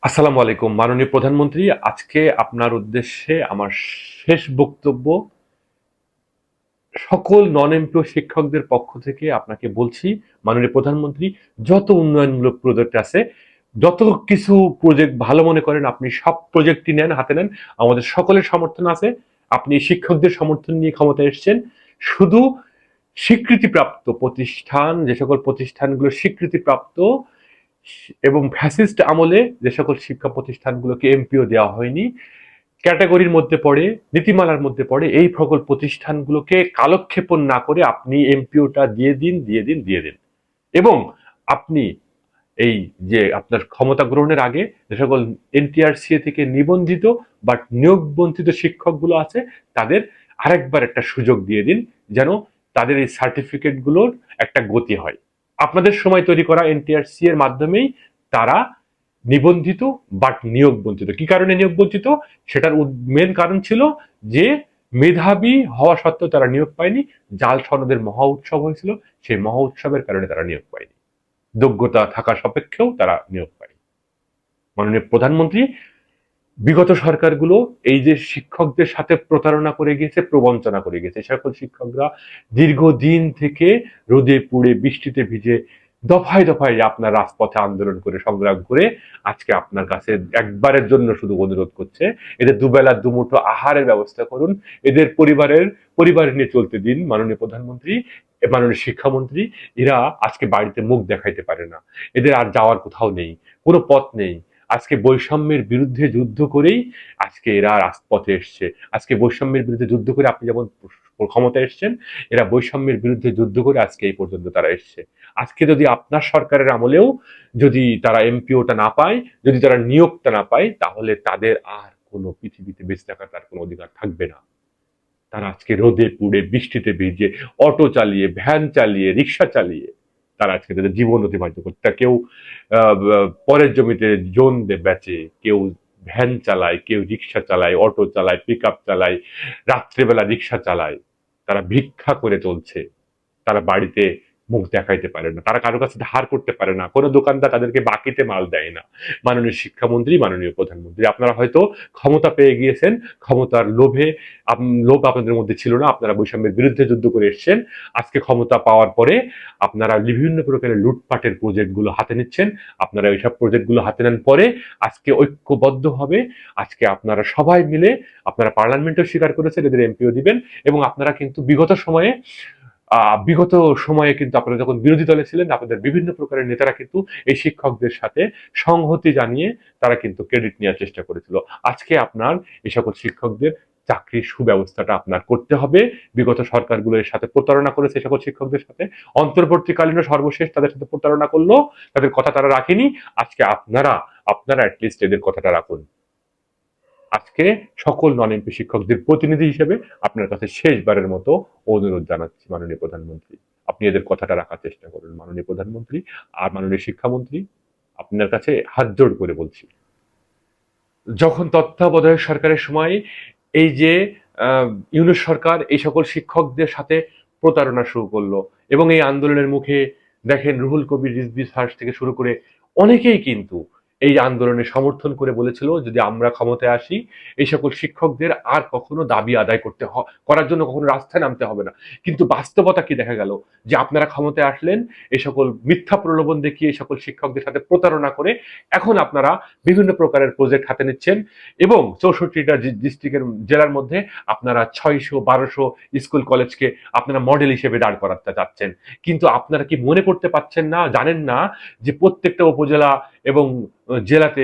আসসালামু আলাইকুম মাননীয় প্রধানমন্ত্রী। আজকে আপনার উদ্দেশ্যে আমার শেষ বক্তব্য। সকল নন এমপিও শিক্ষকদের পক্ষ থেকে আপনাকে বলছি, মাননীয় প্রধানমন্ত্রী, যত উন্নয়নমূলক প্রজেক্ট আছে, যত কিছু প্রজেক্ট ভালো মনে করেন আপনি সব প্রজেক্টই নেন, হাতে নেন। আমাদের সকলের সমর্থন আছে। আপনি শিক্ষকদের সমর্থন নিয়ে ক্ষমতায় এসেছেন। শুধু স্বীকৃতিপ্রাপ্ত প্রতিষ্ঠান, যে সকল প্রতিষ্ঠানগুলো স্বীকৃতিপ্রাপ্ত এবং ফ্যাসিস্ট আমলে যে সকল শিক্ষা প্রতিষ্ঠানগুলোকে এমপিও দেওয়া হয়নি, ক্যাটাগরির মধ্যে পড়ে, নীতিমালার মধ্যে পড়ে, এই সকল প্রতিষ্ঠানগুলোকে কালক্ষেপণ না করে আপনি এমপিওটা দিয়ে দিন, দিয়ে দিন, দিয়ে দিন। এবং আপনি এই যে আপনার ক্ষমতা গ্রহণের আগে যে সকল এনটিআরসিএ থেকে নিবন্ধিত বা নিয়োগ বঞ্চিত শিক্ষকগুলো আছে, তাদের আরেকবার একটা সুযোগ দিয়ে দিন, যেন তাদের এই সার্টিফিকেট গুলোর একটা গতি হয়। আপনাদের সময় তৈরি করা এনটিআরসি এর মাধ্যমেই তারা নিবন্ধিত বাট নিয়োগ বঞ্চিত। কি কারণে নিয়োগ বঞ্চিত? সেটার মেন কারণ ছিল যে মেধাবী হওয়া সত্ত্বেও তারা নিয়োগ পায়নি। জাল সনদের মহা উৎসব হয়েছিল, সেই মহা উৎসবের কারণে তারা নিয়োগ পায়নি। যোগ্যতা থাকা সাপেক্ষেও তারা নিয়োগ পায়নি। মাননীয় প্রধানমন্ত্রী, বিগত সরকারগুলো এই যে শিক্ষকদের সাথে প্রতারণা করে গেছে, প্রবঞ্চনা করে গেছে, সকল শিক্ষকরা দীর্ঘদিন থেকে রোদে পুড়ে বৃষ্টিতে ভিজে দফায় দফায় আপনার রাজপথে আন্দোলন করে সংগ্রাম করে আজকে আপনার কাছে একবারের জন্য শুধু অনুরোধ করছে, এদের দুবেলা দুমুঠো আহারের ব্যবস্থা করুন, এদের পরিবার নিয়ে চলতে দিন। মাননীয় প্রধানমন্ত্রী, মাননীয় শিক্ষামন্ত্রী, এরা আজকে বাড়িতে মুখ দেখাইতে পারে না, এদের আর যাওয়ার কোথাও নেই, কোনো পথ নেই। আজকে বৈষম্যের বিরুদ্ধে যুদ্ধ করেই আজকে এরা রাজপথে এসছে। আজকে বৈষম্যের বিরুদ্ধে যুদ্ধ করে আপনি যেমন ক্ষমতায় এসছেন, এরা বৈষম্যের বিরুদ্ধে যুদ্ধ করে আজকে এই পর্যন্ত তারা এসছে। আজকে যদি আপনার সরকারের আমলেও যদি তারা এমপিওটা না পায়, যদি তারা নিয়োগটা না পায়, তাহলে তাদের আর কোনো পৃথিবীতে বেঁচে থাকার তার কোনো অধিকার থাকবে না। তারা আজকে রোদে পুড়ে বৃষ্টিতে ভিজে অটো চালিয়ে, ভ্যান চালিয়ে, রিক্সা চালিয়ে তারা আজকে তাদের জীবন অতিবাহিত করছে। তা কেউ পরের জমিতে জোন বেচে, কেউ ভ্যান চালায়, কেউ রিক্সা চালায়, অটো চালায়, পিক আপ চালায়, রাত্রেবেলা রিক্সা চালায়। তারা ভিক্ষা করে চলছে। তারা বাড়িতে মুখ দেখাইতে পারে না, তারা কারো কাছে ধার করতে পারে না, কোনো দোকানদার তাদেরকে বাকিতে মাল দেয় না। মাননীয় শিক্ষামন্ত্রী, মাননীয় প্রধানমন্ত্রী, আপনারা হয়তো ক্ষমতা পেয়ে গিয়েছেন, ক্ষমতার লোভে লোভ আপনাদের মধ্যে ছিল না, আপনারা বৈষম্যের বিরুদ্ধে যুদ্ধ করে এসছেন। আজকে ক্ষমতা পাওয়ার পরে আপনারা বিভিন্ন প্রকারের লুটপাটের প্রজেক্টগুলো হাতে নিচ্ছেন। আপনারা এইসব প্রজেক্টগুলো হাতে নেন পরে আজকে ঐক্যবদ্ধ হবে, আজকে আপনারা সবাই মিলে আপনারা পার্লামেন্টও স্বীকার করেছেন এদের এমপিও দিবেন। এবং আপনারা কিন্তু বিগত সময়ে কিন্তু আপনারা যখন বিরোধী দলে ছিলেন, আপনাদের বিভিন্ন প্রকারের নেতারা কিন্তু এই শিক্ষকদের সাথে সংহতি জানিয়ে তারা কিন্তু ক্রেডিট নেওয়ার চেষ্টা করেছিল। আজকে আপনার এই সকল শিক্ষকদের চাকরির সুব্যবস্থাটা আপনার করতে হবে। বিগত সরকারগুলো এর সাথে প্রতারণা করেছে, সকল শিক্ষকদের সাথে অন্তর্বর্তীকালীন সর্বশেষ তাদের সাথে প্রতারণা করলো, তাদের কথা তারা রাখেনি। আজকে আপনারা অ্যাটলিস্ট এদের কথাটা রাখুন। আজকে সকল নন এমপি শিক্ষকদের প্রতিনিধি হিসেবে আপনার কাছে শেষবারের মতো অনুরোধ জানাচ্ছি, মাননীয় প্রধানমন্ত্রী, আপনি এদের কথাটা রাখার চেষ্টা করুন। মাননীয় প্রধানমন্ত্রী আর মাননীয় শিক্ষামন্ত্রী, আপনার কাছে হাত জোড় করে বলছি, যখন তত্ত্বাবধায়ক সরকারের সময় এই যে ইউনূস সরকার এই সকল শিক্ষকদের সাথে প্রতারণা শুরু করলো, এবং এই আন্দোলনের মুখে দেখেন রুহুল কবির রিজভী স্যার থেকে শুরু করে অনেকেই কিন্তু এই আন্দোলনে সমর্থন করে বলেছিল, যদি আমরা ক্ষমতায় আসি এই সকল শিক্ষকদের আর কখনো দাবি আদায় করার জন্য কখনো রাস্তায় নামতে হবে না। কিন্তু বাস্তবতা কি দেখা গেল, যে আপনারা ক্ষমতায় আসলেন, এই সকল মিথ্যা প্রলোভন দেখিয়ে এই সকল শিক্ষকদের সাথে প্রতারণা করে এখন আপনারা বিভিন্ন প্রকারের প্রজেক্ট হাতে নিচ্ছেন, এবং 64টা ডিস্ট্রিক্টের জেলার মধ্যে আপনারা 600-1200 স্কুল কলেজকে আপনারা মডেল হিসেবে দাঁড় করাতে চাচ্ছেন। কিন্তু আপনারা কি মনে করতে পারছেন না, জানেন না যে প্রত্যেকটা উপজেলা এবং জেলাতে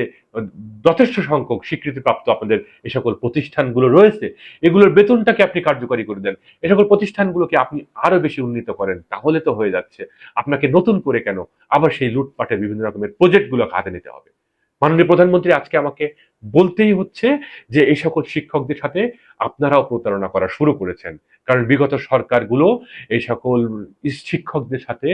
যথেষ্ট সংখ্যক স্বীকৃতিপ্রাপ্ত আপনাদের এই সকল প্রতিষ্ঠানগুলো রয়েছে, এগুলোর বেতনটাকে আপনি কার্যকরী করে দেন, এই সকল প্রতিষ্ঠানগুলোকে আপনি আরো বেশি উন্নীত করেন, তাহলে তো হয়ে যাচ্ছে। আপনাকে নতুন করে কেন আবার সেই লুটপাটের বিভিন্ন রকমের প্রজেক্টগুলো হাতে নিতে হবে? মাননীয় প্রধানমন্ত্রী, আজকে আমাকে বলতেই হচ্ছে যে এই সকল শিক্ষকদের সাথে আপনারাও প্রতারণা করা শুরু করেছেন। কারণ বিগত সরকারগুলো এই সকল শিক্ষকদের সাথে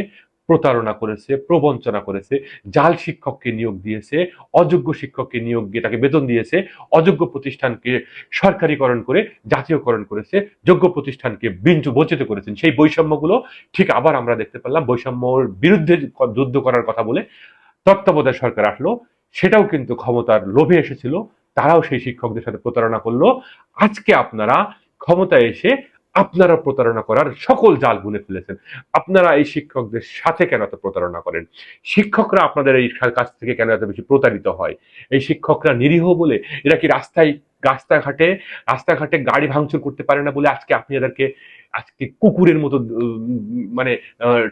প্রতারণা করেছে, প্রবঞ্চনা করেছে, জাল শিক্ষককে নিয়োগ দিয়েছে, অযোগ্য শিক্ষককে নিয়োগ দিয়ে তাকে বেতন দিয়েছে, অযোগ্য প্রতিষ্ঠানকে সরকারিকরণ করে জাতীয়করণ করেছে, যোগ্য প্রতিষ্ঠানকে বঞ্চিত করেছেন। সেই বৈষম্যগুলো ঠিক আবার আমরা দেখতে পেলাম। বৈষম্যর বিরুদ্ধে যুদ্ধ করার কথা বলে তত্ত্বাবধায়ক সরকার আসলো, সেটাও কিন্তু ক্ষমতার লোভে এসেছিল, তারাও সেই শিক্ষকদের সাথে প্রতারণা করলো। আজকে আপনারা ক্ষমতায় এসে আপনারা প্রতারণা করার সকল জাল বুনে ফেলেছেন। আপনারা এই শিক্ষকদের সাথে কেন এত প্রতারণা করেন? শিক্ষকরা আপনাদের এই কাছ থেকে কেন এত বেশি প্রতারিত হয়? এই শিক্ষকরা নিরীহ বলে, এরা কি রাস্তাঘাটে রাস্তাঘাটে গাড়ি ভাঙচুর করতে পারে না বলে আজকে আপনি এদেরকে আজকে কুকুরের মতো মানে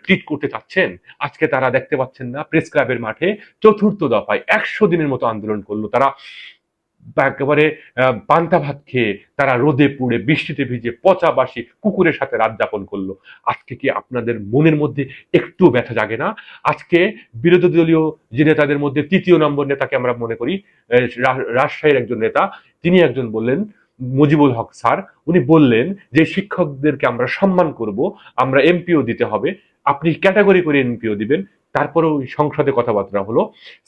ট্রিট করতে চাচ্ছেন? আজকে তারা দেখতে পাচ্ছেন না, প্রেস ক্লাবের মাঠে চতুর্থ দফায় 100 দিনের মতো আন্দোলন করলো তারা। একেবারে পান্তা ভাত খেয়ে তারা রোদে পুড়ে বৃষ্টিতে ভিজে পচা বাসি কুকুরের সাথে রাত যাপন করলো। আজকে কি আপনাদের মনের মধ্যে একটু ব্যথা জাগে না? আজকে বিরোধী দলীয় যে নেতাদের মধ্যে তৃতীয় নম্বর নেতাকে আমরা মনে করি, রাজশাহীর একজন নেতা, তিনি একজন বললেন, মুজিবুল হক স্যার, উনি বললেন যে শিক্ষকদেরকে আমরা সম্মান করব, আমরা এমপিও দিতে হবে। আপনি ক্যাটাগরি করে এমপিও দিবেন। তারপরেও সংসদে কথাবার্তা হলো।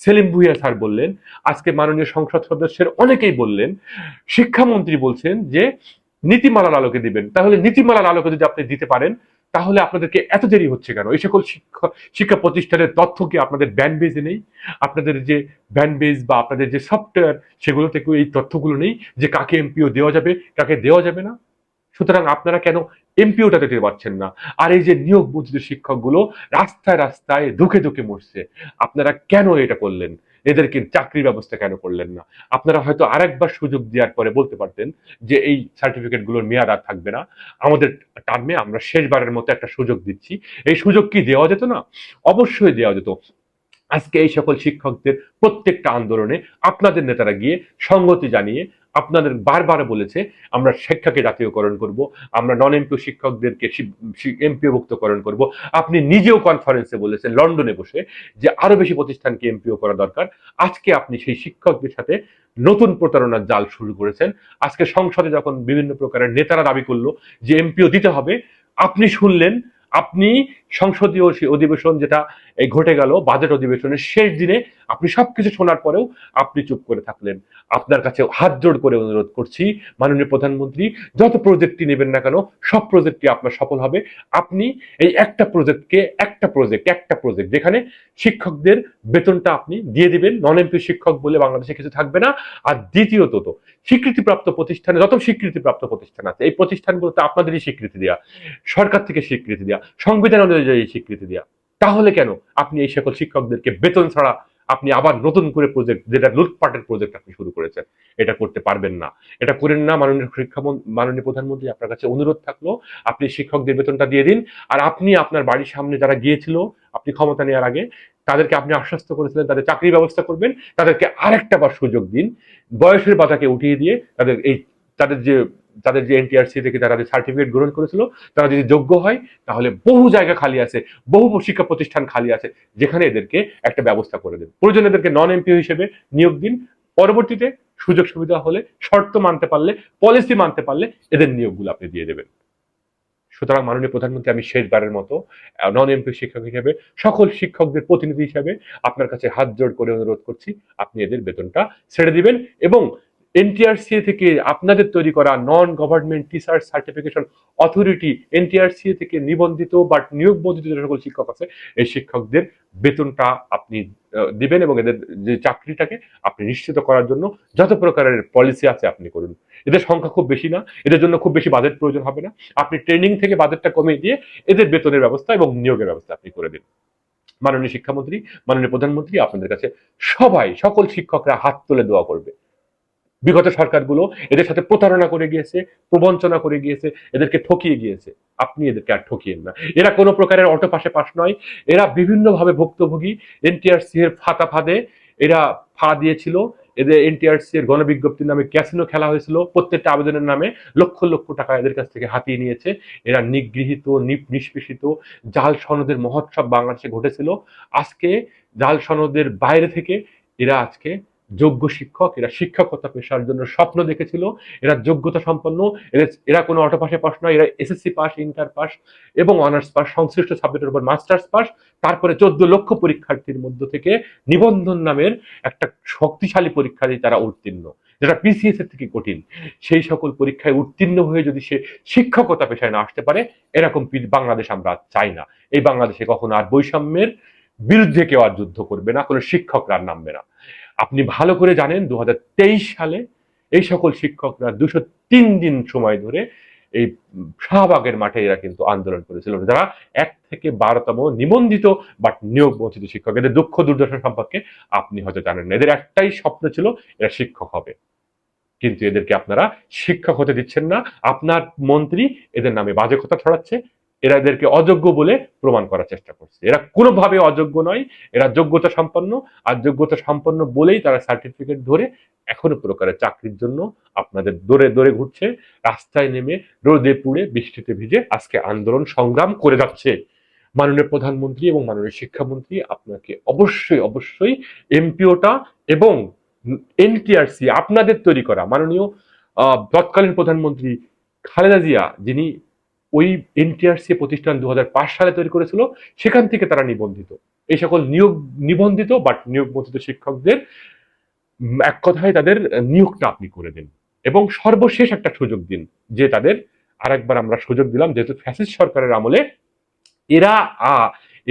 সেলিম ভুইয়া স্যার বললেন, আজকে মাননীয় সংসদ সদস্যের অনেকেই বললেন, শিক্ষামন্ত্রী বলছেন যে নীতিমালার আলোকে দিবেন। তাহলে নীতিমালার আলোকে যদি আপনি দিতে পারেন, তাহলে আপনাদেরকে এত দেরি হচ্ছে কেন? এই সকল শিক্ষা প্রতিষ্ঠানের তথ্য কি আপনাদের ব্যানবেজে নেই? আপনাদের যে ব্যানবেজ বা আপনাদের যে সফটওয়্যার, সেগুলো থেকেও এই তথ্যগুলো নেই যে কাকে এমপিও দেওয়া যাবে, কাকে দেওয়া যাবে না? সুতরাং আপনারা কেন এমপিওটা দিতে পারছেন না? আর এই যে নিয়োগ বঞ্চিত শিক্ষকগুলো রাস্তায় রাস্তায় ধুকে ধুকে মরছে, আপনারা কেন এটা করলেন? এদেরকে চাকরির ব্যবস্থা কেন করলেন না? আপনারা হয়তো আরেকবার সুযোগ দেওয়ার পরে বলতে পারতেন যে এই সার্টিফিকেট গুলোর মেয়াদ আর থাকবে না, আমাদের টার্মে আমরা শেষবারের মতো একটা সুযোগ দিচ্ছি। এই সুযোগ কি দেওয়া যেত না? অবশ্যই দেওয়া যেত। আজকে এই সকল শিক্ষকদের প্রত্যেকটা আন্দোলনে আপনাদের নেতারা গিয়ে সংগতি জানিয়ে আপনাদের বারবার বলেছে আমরা শিক্ষাকে জাতীয়করণ করব, আমরা নন এমপিও শিক্ষকদেরকে এমপিওভুক্তকরণ করব। আপনি নিজেও কনফারেন্সে বলেছেন লন্ডনে বসে যে আরো বেশি প্রতিষ্ঠানকে এমপিও করা দরকার। আজকে আপনি সেই শিক্ষকদের সাথে নতুন প্রতারণার জাল শুরু করেছেন। আজকে সংসদে যখন বিভিন্ন প্রকারের নেতারা দাবি করলো যে এমপিও দিতে হবে, আপনি শুনলেন, আপনি সংসদীয় অধিবেশন যেটা এই ঘটে গেল বাজেট অধিবেশনের শেষ দিনে, আপনি সবকিছু শোনার পরেও আপনি চুপ করে থাকলেন। আপনার কাছে হাত জোড় করে অনুরোধ করছি মাননীয় প্রধানমন্ত্রী, যত প্রজেক্টই নেবেন না কেন সব প্রজেক্টই আপনার সফল হবে। আপনি এই একটা প্রজেক্ট যেখানে শিক্ষকদের বেতনটা আপনি দিয়ে দিবেন, নন এমপি শিক্ষক বলে বাংলাদেশে কিছু থাকবে না। আর দ্বিতীয়ত, তো স্বীকৃতিপ্রাপ্ত প্রতিষ্ঠানে যত স্বীকৃতিপ্রাপ্ত প্রতিষ্ঠান আছে এই প্রতিষ্ঠানগুলোতে আপনাদেরই স্বীকৃতি দেওয়া, সরকার থেকে স্বীকৃতি দেওয়া, সংবিধান অনুযায়ী স্বীকৃতি দেওয়া। তাহলে কেন আপনি এই সকল শিক্ষকদেরকে বেতন ছাড়া আপনি আবার নতুন করে প্রজেক্ট, যেটা লুটপাটের প্রজেক্ট আপনি শুরু করেছেন, এটা করতে পারবেন না? এটা করেন না। মাননীয় প্রধানমন্ত্রী, আপনার কাছে অনুরোধ থাকলো আপনি শিক্ষকদের বেতনটা দিয়ে দিন। আর আপনি আপনার বাড়ির সামনে যারা গিয়েছিল আপনি ক্ষমতা নেওয়ার আগে, তাদেরকে আপনি আশ্বস্ত করেছিলেন তাদের চাকরির ব্যবস্থা করবেন, তাদেরকে আরেকটা বার সুযোগ দিন। বয়সের বাধাকে উঠিয়ে দিয়ে তাদের যে তাদের যে এনটিআরসি থেকে তারা যে সার্টিফিকেট গ্রহণ করেছিল, তারা যদি যোগ্য হয় তাহলে বহু জায়গা খালি আছে, বহু শিক্ষা প্রতিষ্ঠান খালি আছে, যেখানে এদেরকে একটা ব্যবস্থা করে দেন। প্রয়োজন এদেরকে নন এমপিও হিসেবে নিয়োগ দিন। পরবর্তীতে সুযোগ সুবিধা হলে, শর্ত মানতে পারলে, পলিসি মানতে পারলে এদের নিয়োগগুলো আপনি দিয়ে দেবেন। সুতরাং মাননীয় প্রধানমন্ত্রী, আমি শেষবারের মতো নন এমপি শিক্ষক হিসেবে, সকল শিক্ষকদের প্রতিনিধি হিসেবে আপনার কাছে হাত জোড় করে অনুরোধ করছি আপনি এদের বেতনটা ছেড়ে দিবেন। এবং এনটিআরসি থেকে আপনাদের তৈরি করা non government teacher certification authority, NTRC থেকে নিবন্ধিত বা নিয়োগ বন্ধিত যে সকল শিক্ষক আছে এই শিক্ষকদের বেতনটা আপনি দিবেন এবং এদের যে চাকরিটাকে আপনি নিশ্চিত করার জন্য যত প্রকারের পলিসি আছে আপনি করুন। এদের সংখ্যা খুব বেশি না, এদের জন্য খুব বেশি বাজেট প্রয়োজন হবে না। আপনি ট্রেনিং থেকে বাজেটটা কমিয়ে দিয়ে এদের বেতনের ব্যবস্থা এবং নিয়োগের ব্যবস্থা আপনি করে দিন। মাননীয় শিক্ষামন্ত্রী, মাননীয় প্রধানমন্ত্রী, আপনাদের কাছে সকল শিক্ষকরা হাত তুলে দোয়া করবে। বিগত সরকারগুলো এদের সাথে প্রতারণা করে গিয়েছে, প্রবঞ্চনা করে গিয়েছে, এদেরকে ঠকিয়ে গিয়েছে। আপনি এদেরকে আর ঠকিয়েন না। এরা কোনো প্রকারের অটো পাশে পাশ নয়, এরা বিভিন্নভাবে ভুক্তভোগী। এনটিআরসি এর ফাঁদে এরা ফা দিয়েছিল। এদের এনটিআরসি এর গণবিজ্ঞপ্তির নামে ক্যাসিনো খেলা হয়েছিল, প্রত্যেকটা আবেদনের নামে লক্ষ লক্ষ টাকা এদের কাছ থেকে হাতিয়ে নিয়েছে। এরা নিগৃহীত, নিষ্পেষিত, জাল সনদের মহোৎসব বাংলাদেশে ঘটেছিল। আজকে জাল সনদের বাইরে থেকে এরা আজকে যোগ্য শিক্ষক, এরা শিক্ষকতা পেশার জন্য স্বপ্ন দেখেছিল, এরা যোগ্যতা সম্পন্ন, এরা কোনো অটো পাশে পাস নয়, এরা এসএসসি পাস, ইন্টার পাস এবং অনার্স পাস, সংশ্লিষ্ট সাবজেক্টের উপর মাস্টার্স পাস, তারপরে 14 লক্ষ পরীক্ষার্থীর মধ্য থেকে নিবন্ধন নামের একটা শক্তিশালী পরীক্ষা দিয়ে তারা উত্তীর্ণ, যেটা পিসিএস এর থেকে কঠিন। সেই সকল পরীক্ষায় উত্তীর্ণ হয়ে যদি সে শিক্ষকতা পেশায় না আসতে পারে, এরকম বাংলাদেশ আমরা চাই না। এই বাংলাদেশে কখনো আর বৈষম্যের বিরুদ্ধে কেউ আর যুদ্ধ করবে না, কোনো শিক্ষকরা আর নামবে না। আপনি ভালো করে জানেন 2023 সালে এই সকল শিক্ষকরা 203 দিন সময় ধরে এই শাহবাগের মাঠে এরা কিন্তু আন্দোলন করেছিল, যারা 1 থেকে 12তম নিবন্ধিত বাট নিয়োগ বঞ্চিত শিক্ষক। এদের দুঃখ দুর্দশা সম্পর্কে আপনি হয়তো জানেন না। এদের একটাই স্বপ্ন ছিল, এরা শিক্ষক হবে, কিন্তু এদেরকে আপনারা শিক্ষক হতে দিচ্ছেন না। আপনার মন্ত্রী এদের নামে বাজে কথা ছড়াচ্ছে, এরা এদেরকে অযোগ্য বলে প্রমাণ করার চেষ্টা করছে। এরা কোনোভাবে অযোগ্য নয়, এরা যোগ্যতা সম্পন্ন। আর যোগ্যতা সম্পন্ন বলেই তারা সার্টিফিকেট ধরে এখনো প্রকারের চাকরির জন্য আপনাদের দৌড়ে দৌড়ে ঘুরছে, রাস্তায় নেমে রোদে পুড়ে বৃষ্টিতে ভিজে আজকে আন্দোলন সংগ্রাম করে যাচ্ছে। মাননীয় প্রধানমন্ত্রী এবং মাননীয় শিক্ষামন্ত্রী, আপনাকে অবশ্যই অবশ্যই এমপিওটা এবং এনটিআরসি আপনাদের তৈরি করা, মাননীয় তৎকালীন প্রধানমন্ত্রী খালেদা জিয়া, যিনি ওই এনটিআরসি প্রতিষ্ঠান 2005 সালে তৈরি করেছিল, সেখান থেকে তারা নিবন্ধিত। এই সকল নিবন্ধিত বাট নিয়োগ বঞ্চিত শিক্ষকদের এক কথায় তাদের নিয়োগটা আপনি করে দিন, এবং সর্বশেষ একটা সুযোগ দিন, যে তাদের আরেকবার আমরা সুযোগ দিলাম, যেহেতু ফ্যাসিস্ট সরকারের আমলে এরা আ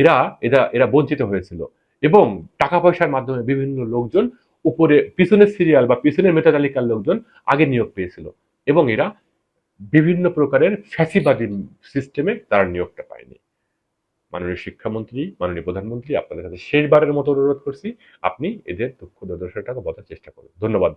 এরা এরা এরা বঞ্চিত হয়েছিল, এবং টাকা পয়সার মাধ্যমে বিভিন্ন লোকজন উপরে পিছনের সিরিয়াল বা পিছনের মেধা তালিকার লোকজন আগে নিয়োগ পেয়েছিল, এবং এরা বিভিন্ন প্রকারের ফ্যাসিবাদী সিস্টেমে তারা নিয়োগটা পায়নি। মাননীয় শিক্ষামন্ত্রী, মাননীয় প্রধানমন্ত্রী, আপনাদের কাছে শেষবারের মতো অনুরোধ করছি, আপনি এদের দুঃখ দুর্দশাটাকে বোঝার চেষ্টা করুন। ধন্যবাদ।